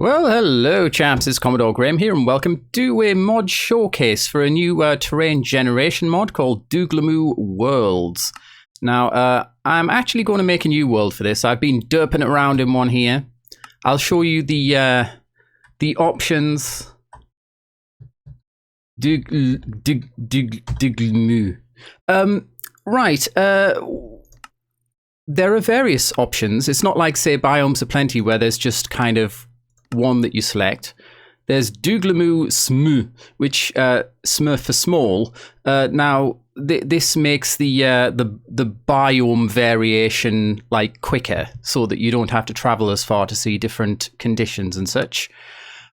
Well, hello chaps, it's Commodore Grayum here and welcome to a mod showcase for a new terrain generation mod called Dooglamoo Worlds. Now, I'm actually going to make a new world for this. I've been derping around in one here. I'll show you the options. Dooglamoo. Right, there are various options. It's not like, say, Biomes Aplenty, where there's just kind of one that you select. There's Dooglamoo Sm, which Sm for small. Now this makes the biome variation like quicker, so that you don't have to travel as far to see different conditions and such.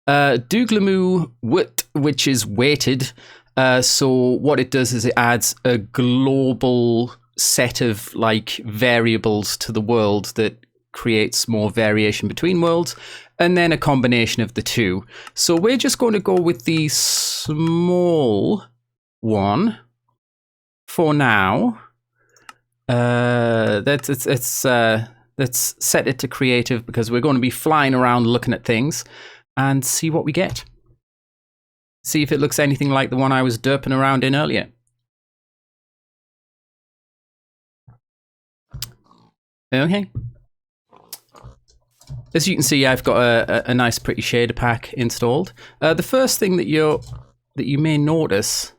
Dooglamoo Wit, which is weighted. So what it does is it adds a global set of like variables to the world that creates more variation between worlds, and then a combination of the two. So we're just going to go with the small one for now. Let's set it to creative because we're going to be flying around looking at things and see what we get. See if it looks anything like the one I was derping around in earlier. Okay. As you can see, I've got a nice pretty shader pack installed. The first thing that you may notice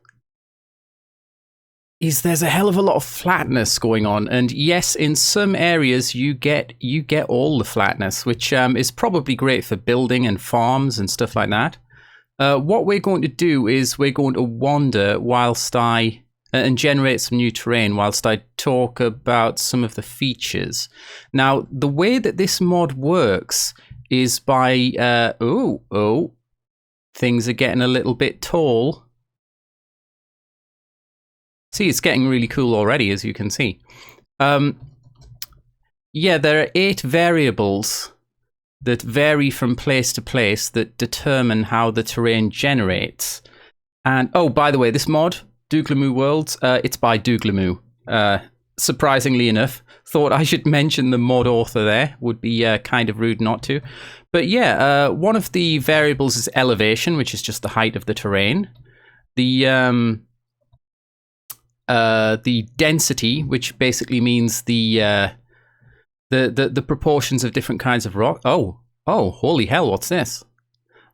is there's a hell of a lot of flatness going on, and yes, in some areas you get all the flatness, which is probably great for building and farms and stuff like that. What we're going to do is we're going to wander whilst and generate some new terrain whilst I talk about some of the features. Now, the way that this mod works is by... things are getting a little bit tall. See, it's getting really cool already, as you can see. Yeah, there are 8 variables that vary from place to place that determine how the terrain generates. And, oh, by the way, this mod... Dooglamoo Worlds, it's by Dooglamoo. Surprisingly enough, thought I should mention the mod author there. Would be kind of rude not to. But yeah, one of the variables is elevation, which is just the height of the terrain. The density, which basically means the proportions of different kinds of rock. Oh, holy hell! What's this?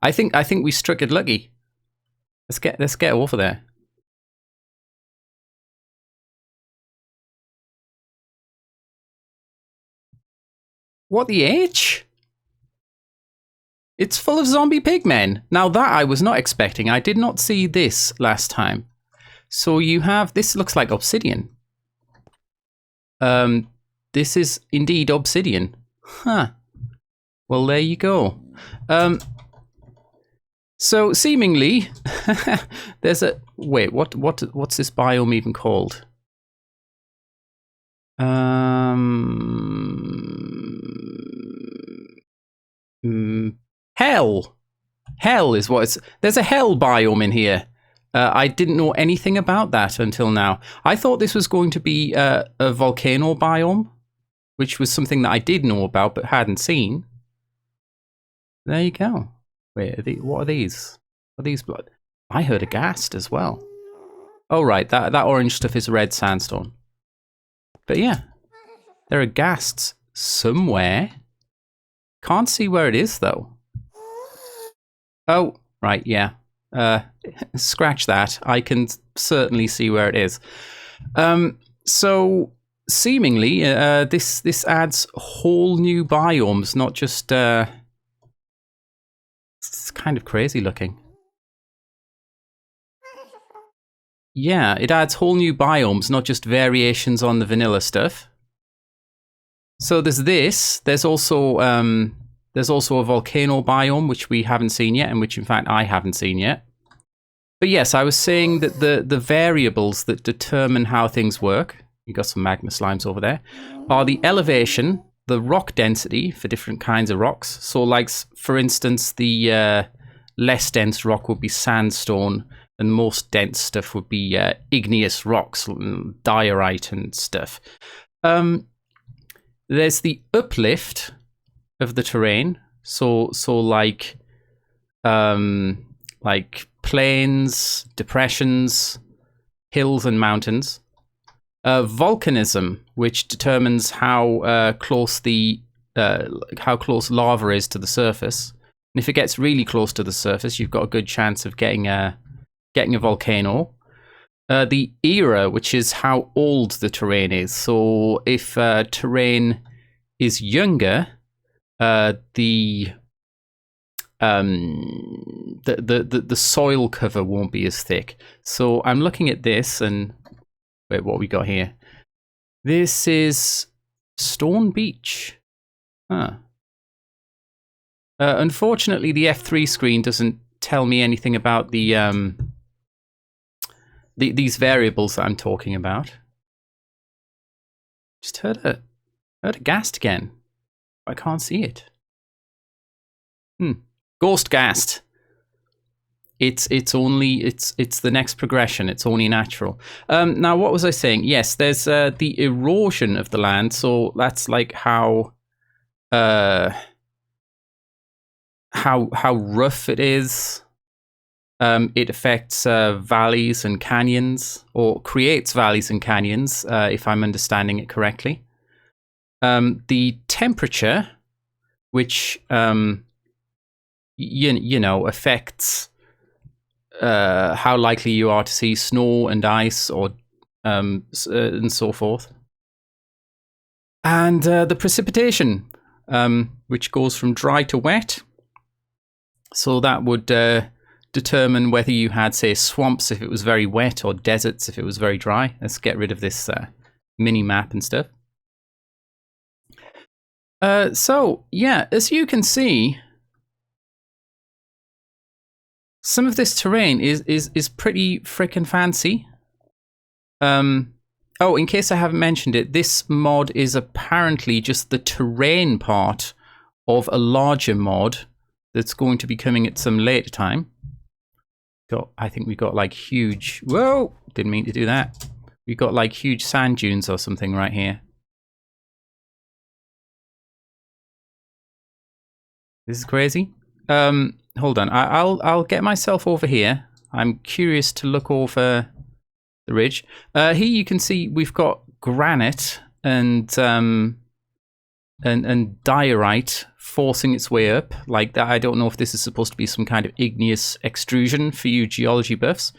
I think we struck it lucky. Let's get over there. What the H? It's full of zombie pigmen. Now that I was not expecting. I did not see this last time. So you have, this looks like obsidian. This is indeed obsidian. Huh. Well, there you go. So seemingly, there's a, wait, what's this biome even called? Hell. Hell is what it's... There's a hell biome in here. I didn't know anything about that until now. I thought this was going to be a volcano biome, which was something that I did know about but hadn't seen. There you go. Wait, what are these? Are these blood? I heard a ghast as well. Oh, right. That orange stuff is red sandstone. But yeah, there are ghasts somewhere. Can't see where it is, though. Oh, right, yeah. Scratch that. I can certainly see where it is. So, seemingly, this adds whole new biomes, not just... It's kind of crazy looking. Yeah, it adds whole new biomes, not just variations on the vanilla stuff. So there's this. There's also a volcano biome, which we haven't seen yet, and which, in fact, I haven't seen yet. But yes, I was saying that the variables that determine how things work, you got some magma slimes over there, are the elevation, the rock density for different kinds of rocks. So, like, for instance, the less dense rock would be sandstone, and most dense stuff would be igneous rocks, diorite and stuff. There's the uplift of the terrain, So like plains, depressions, hills, and mountains. Volcanism, which determines how close lava is to the surface. And if it gets really close to the surface, you've got a good chance of getting a volcano. The era, which is how old the terrain is. So if terrain is younger, the soil cover won't be as thick. So I'm looking at this and wait, what we got here? This is Stone Beach. Huh. Unfortunately, the F3 screen doesn't tell me anything about these variables that I'm talking about. Just heard a ghast again. I can't see it. Ghost ghast. It's the next progression. It's only natural. Now, what was I saying? Yes, there's the erosion of the land. So that's like how rough it is. It affects valleys and canyons, or creates valleys and canyons, if I'm understanding it correctly. The temperature, which you know, affects how likely you are to see snow and ice, or and so forth. And the precipitation, which goes from dry to wet. So that would determine whether you had, say, swamps if it was very wet, or deserts if it was very dry. Let's get rid of this mini map and stuff. So, yeah, as you can see, some of this terrain is pretty frickin' fancy. Oh, in case I haven't mentioned it, this mod is apparently just the terrain part of a larger mod that's going to be coming at some later time. I think we got like huge... Whoa! Didn't mean to do that. We got like huge sand dunes or something right here. This is crazy. Hold on. I'll get myself over here. I'm curious to look over the ridge. Here you can see we've got granite and diorite forcing its way up like that. I don't know if this is supposed to be some kind of igneous extrusion for you geology buffs.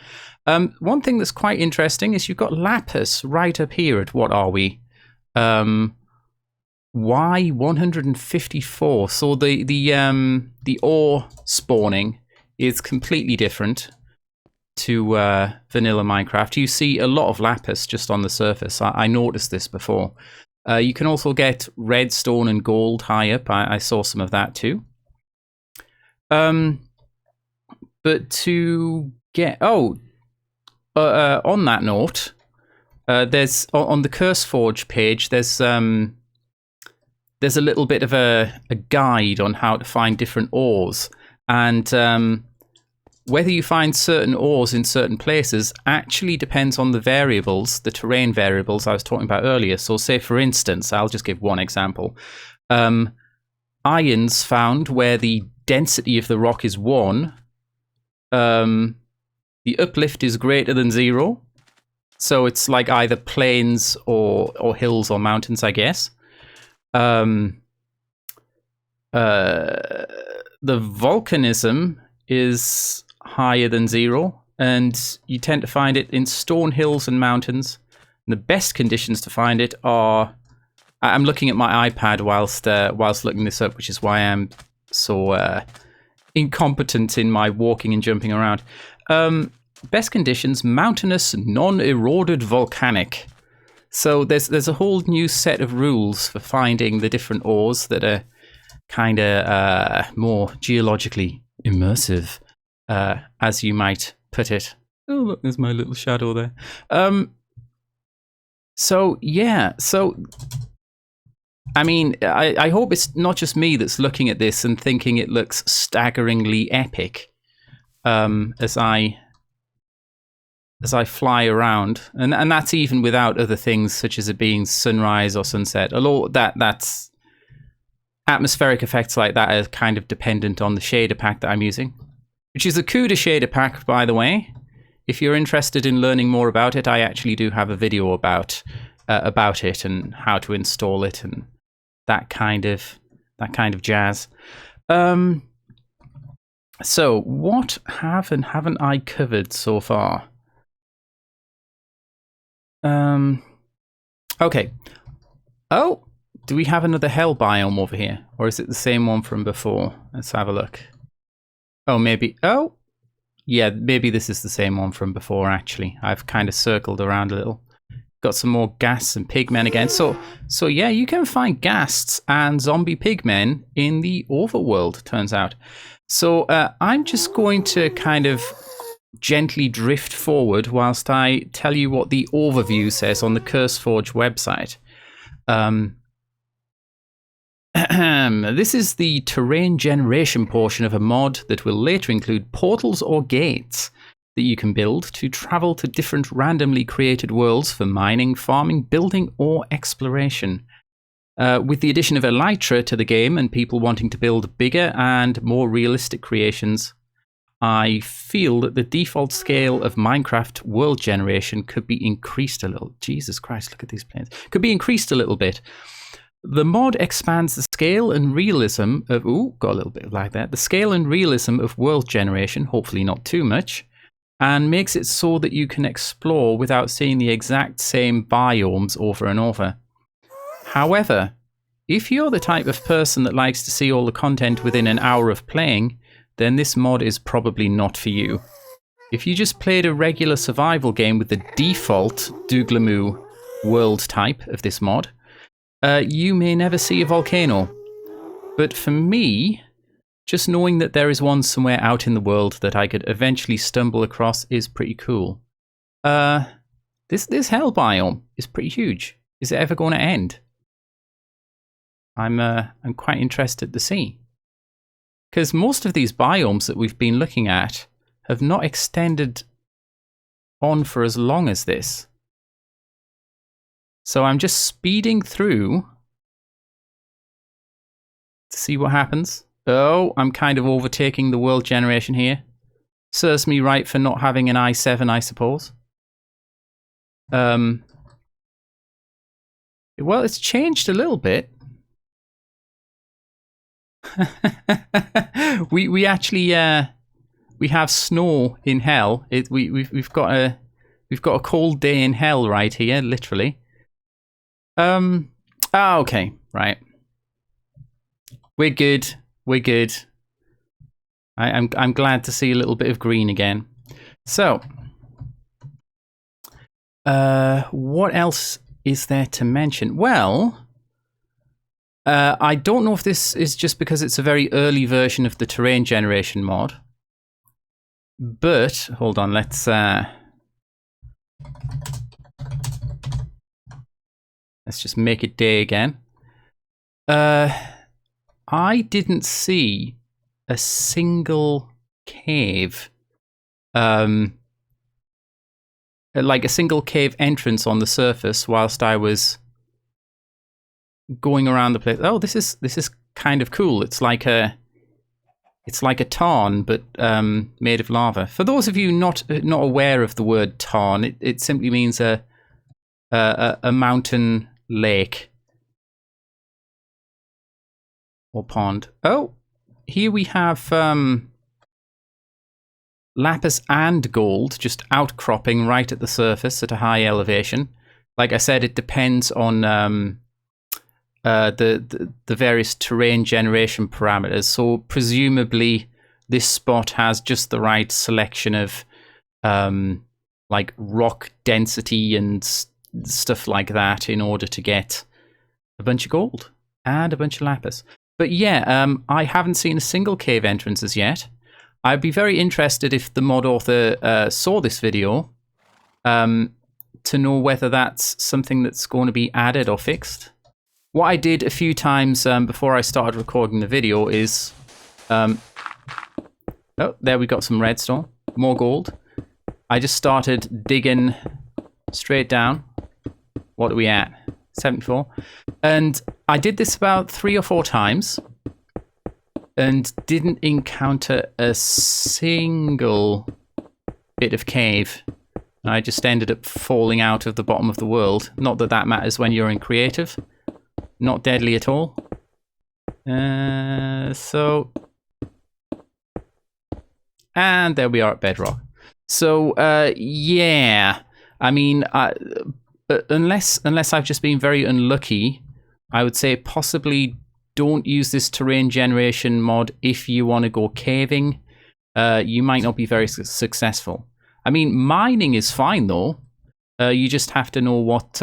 One thing that's quite interesting is you've got lapis right up here at, what are we? Y154. So the ore spawning is completely different to vanilla Minecraft. You see a lot of lapis just on the surface. I noticed this before. You can also get redstone and gold high up. I saw some of that too. But to get... on that note, there's on the CurseForge page, there's a little bit of a guide on how to find different ores. And whether you find certain ores in certain places actually depends on the variables, the terrain variables I was talking about earlier. So say, for instance, I'll just give one example. Iron's found where the density of the rock is 1. The uplift is greater than 0. So it's like either plains or hills or mountains, I guess. The volcanism is higher than 0, and you tend to find it in stone hills and mountains. And the best conditions to find it are... I'm looking at my iPad whilst looking this up, which is why I'm so incompetent in my walking and jumping around. Best conditions: mountainous, non-eroded, volcanic. So there's a whole new set of rules for finding the different ores that are kind of more geologically immersive, as you might put it. Oh, look, there's my little shadow there. So, yeah. So, I mean, I hope it's not just me that's looking at this and thinking it looks staggeringly epic as I fly around. And that's even without other things such as it being sunrise or sunset. Although that's atmospheric effects like that are kind of dependent on the shader pack that I'm using, which is the CUDA shader pack, by the way. If you're interested in learning more about it, I actually do have a video about it and how to install it and that kind of jazz. So what have and haven't I covered so far? Okay. Oh, do we have another hell biome over here? Or is it the same one from before? Let's have a look. Oh, maybe. Oh, yeah, maybe this is the same one from before, actually. I've kind of circled around a little. Got some more ghasts and pigmen again. So yeah, you can find ghasts and zombie pigmen in the Overworld, turns out. So I'm just going to kind of gently drift forward whilst I tell you what the overview says on the CurseForge website. This is the terrain generation portion of a mod that will later include portals or gates that you can build to travel to different randomly created worlds for mining, farming, building, or exploration. With the addition of elytra to the game and people wanting to build bigger and more realistic creations, I feel that the default scale of Minecraft world generation could be increased a little. Jesus Christ, look at these planes. Could be increased a little bit. The mod expands the scale and realism of... Ooh, got a little bit like that. The scale and realism of world generation, hopefully not too much, and makes it so that you can explore without seeing the exact same biomes over and over. However, if you're the type of person that likes to see all the content within an hour of playing, then this mod is probably not for you. If you just played a regular survival game with the default Dooglamoo world type of this mod, you may never see a volcano. But for me, just knowing that there is one somewhere out in the world that I could eventually stumble across is pretty cool. This hell biome is pretty huge. Is it ever going to end? I'm quite interested to see. Because most of these biomes that we've been looking at have not extended on for as long as this. So I'm just speeding through to see what happens. Oh, I'm kind of overtaking the world generation here. Serves me right for not having an i7, I suppose. Well, it's changed a little bit. we actually we have snow in hell. We've got a cold day in hell right here, literally. Okay, right. We're good. We're good. I'm glad to see a little bit of green again. So, what else is there to mention? Well, I don't know if this is just because it's a very early version of the terrain generation mod. But, hold on, let's just make it day again. I didn't see a single cave, like a single cave entrance on the surface whilst I was going around the place. Oh, this is kind of cool. It's like a tarn, but made of lava. For those of you not aware of the word tarn, it simply means a mountain lake or pond. Oh, here we have lapis and gold just outcropping right at the surface at a high elevation. Like I said, it depends on the various terrain generation parameters. So presumably this spot has just the right selection of like rock density and stuff like that in order to get a bunch of gold and a bunch of lapis. But yeah, I haven't seen a single cave entrance as yet. I'd be very interested if the mod author saw this video to know whether that's something that's going to be added or fixed. What I did a few times before I started recording the video is... oh, there we got some redstone. More gold. I just started digging straight down. What are we at? 74. And I did this about 3 or 4 times and didn't encounter a single bit of cave. I just ended up falling out of the bottom of the world. Not that that matters when you're in creative. Not deadly at all. And there we are at bedrock. So, yeah. I mean, unless I've just been very unlucky, I would say possibly don't use this terrain generation mod if you want to go caving. You might not be very successful. I mean, mining is fine though. You just have to know what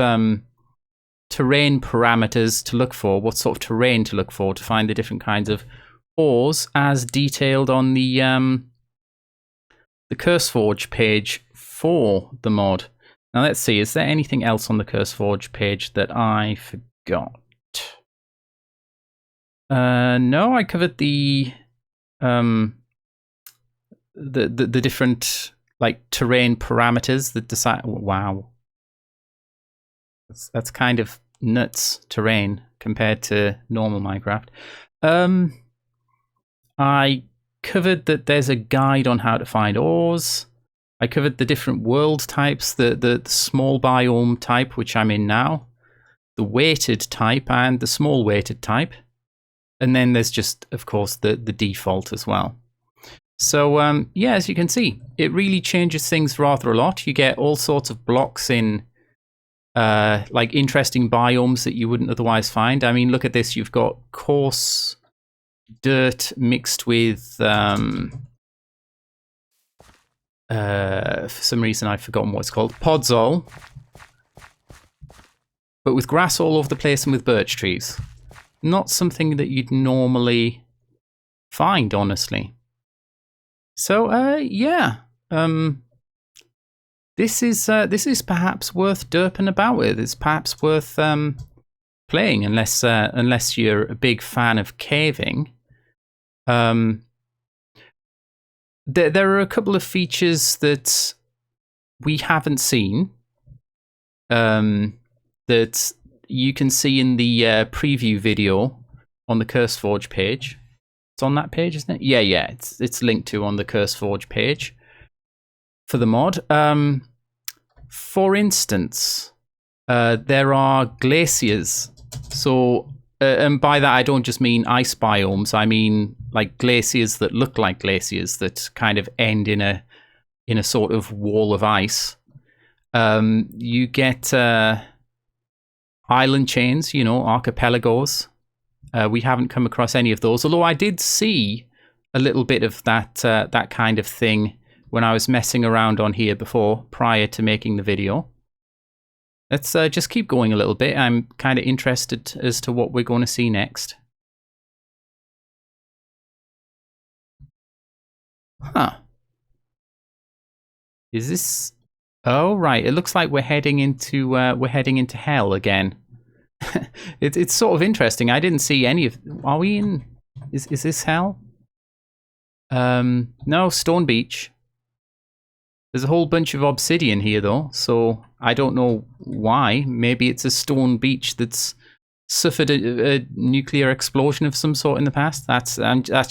terrain parameters to look for, what sort of terrain to look for to find the different kinds of ores, as detailed on the CurseForge page for the mod. Now let's see, is there anything else on the CurseForge page that I forgot? No, I covered the different like terrain parameters that decide. Wow, that's kind of nuts terrain compared to normal Minecraft. I covered that there's a guide on how to find ores. I covered the different world types, the small biome type, which I'm in now, the weighted type, and the small weighted type. And then there's just, of course, the default as well. So, yeah, as you can see, it really changes things rather a lot. You get all sorts of blocks in, like, interesting biomes that you wouldn't otherwise find. I mean, look at this. You've got coarse dirt mixed with, for some reason I've forgotten what it's called, podzol, but with grass all over the place and with birch trees. Not something that you'd normally find, honestly. So, yeah, this is perhaps worth derping about with. It's perhaps worth playing, unless you're a big fan of caving. There are a couple of features that we haven't seen that you can see in the preview video on the CurseForge page. It's on that page, isn't it? Yeah, it's linked to on the CurseForge page for the mod. For instance, there are glaciers. So, and by that I don't just mean ice biomes. I mean like glaciers that look like glaciers that kind of end in a sort of wall of ice. You get island chains, you know, archipelagos. We haven't come across any of those, although I did see a little bit of that kind of thing when I was messing around on here before, prior to making the video. Let's just keep going a little bit. I'm kind of interested as to what we're going to see next. Huh. Is this... Oh, right. It looks like we're heading into hell again. It's sort of interesting. I didn't see any of... Are we in... Is this hell? No, Stone Beach. There's a whole bunch of obsidian here, though, so I don't know why. Maybe it's a stone beach that's suffered a nuclear explosion of some sort in the past. That's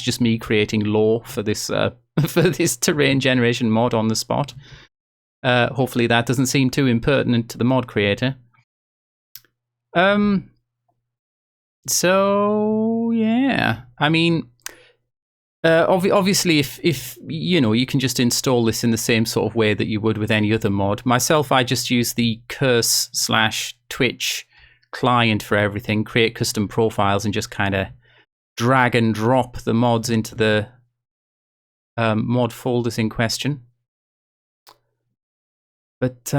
just me creating lore for this for this terrain generation mod on the spot. Hopefully that doesn't seem too impertinent to the mod creator. So yeah, I mean, obviously, if you know, you can just install this in the same sort of way that you would with any other mod. Myself, I just use the Curse/Twitch client for everything, create custom profiles, and just kind of drag and drop the mods into the mod folders in question. But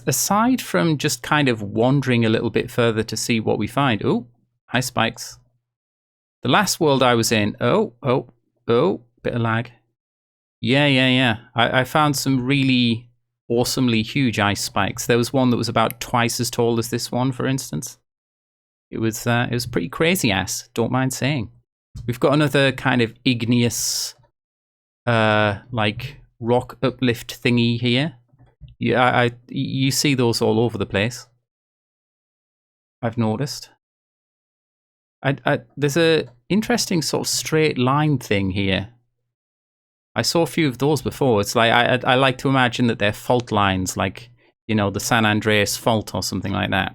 aside from just kind of wandering a little bit further to see what we find, oh, ice spikes. The last world I was in, oh, bit of lag. Yeah. I found some really awesomely huge ice spikes. There was one that was about twice as tall as this one, for instance. It was pretty crazy ass, don't mind saying. We've got another kind of igneous, like rock uplift thingy here. Yeah, you see those all over the place, I've noticed. There's a interesting sort of straight line thing here. I saw a few of those before. It's like I like to imagine that they're fault lines, like, you know, the San Andreas fault or something like that.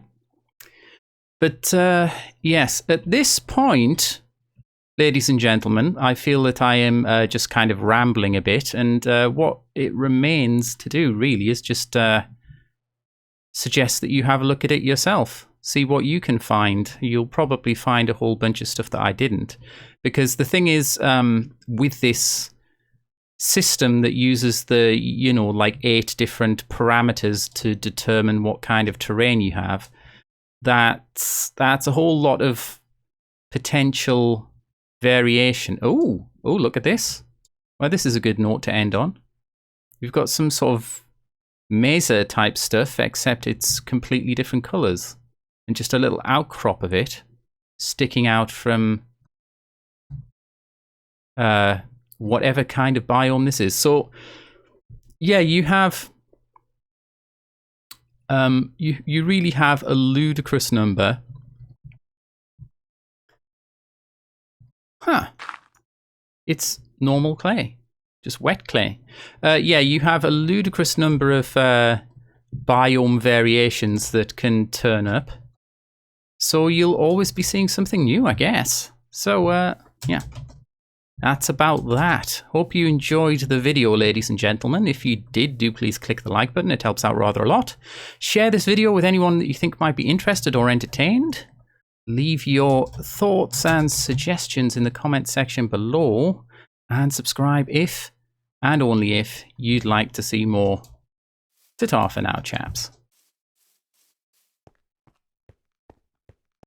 But yes, at this point, ladies and gentlemen, I feel that I am just kind of rambling a bit, and what it remains to do really is just suggest that you have a look at it yourself. See what you can find. You'll probably find a whole bunch of stuff that I didn't. Because the thing is, with this system that uses the, you know, like 8 different parameters to determine what kind of terrain you have, that's a whole lot of potential variation. Oh, look at this. Well, this is a good note to end on. We've got some sort of mesa type stuff, except it's completely different colors. And just a little outcrop of it sticking out from whatever kind of biome this is. So yeah, you have you really have a ludicrous number. It's normal clay, just wet clay. Yeah, you have a ludicrous number of biome variations that can turn up. So you'll always be seeing something new, I guess. So, yeah, that's about that. Hope you enjoyed the video, ladies and gentlemen. If you did, do please click the like button. It helps out rather a lot. Share this video with anyone that you think might be interested or entertained. Leave your thoughts and suggestions in the comment section below. And subscribe if, and only if, you'd like to see more. Ta-ta for now, chaps.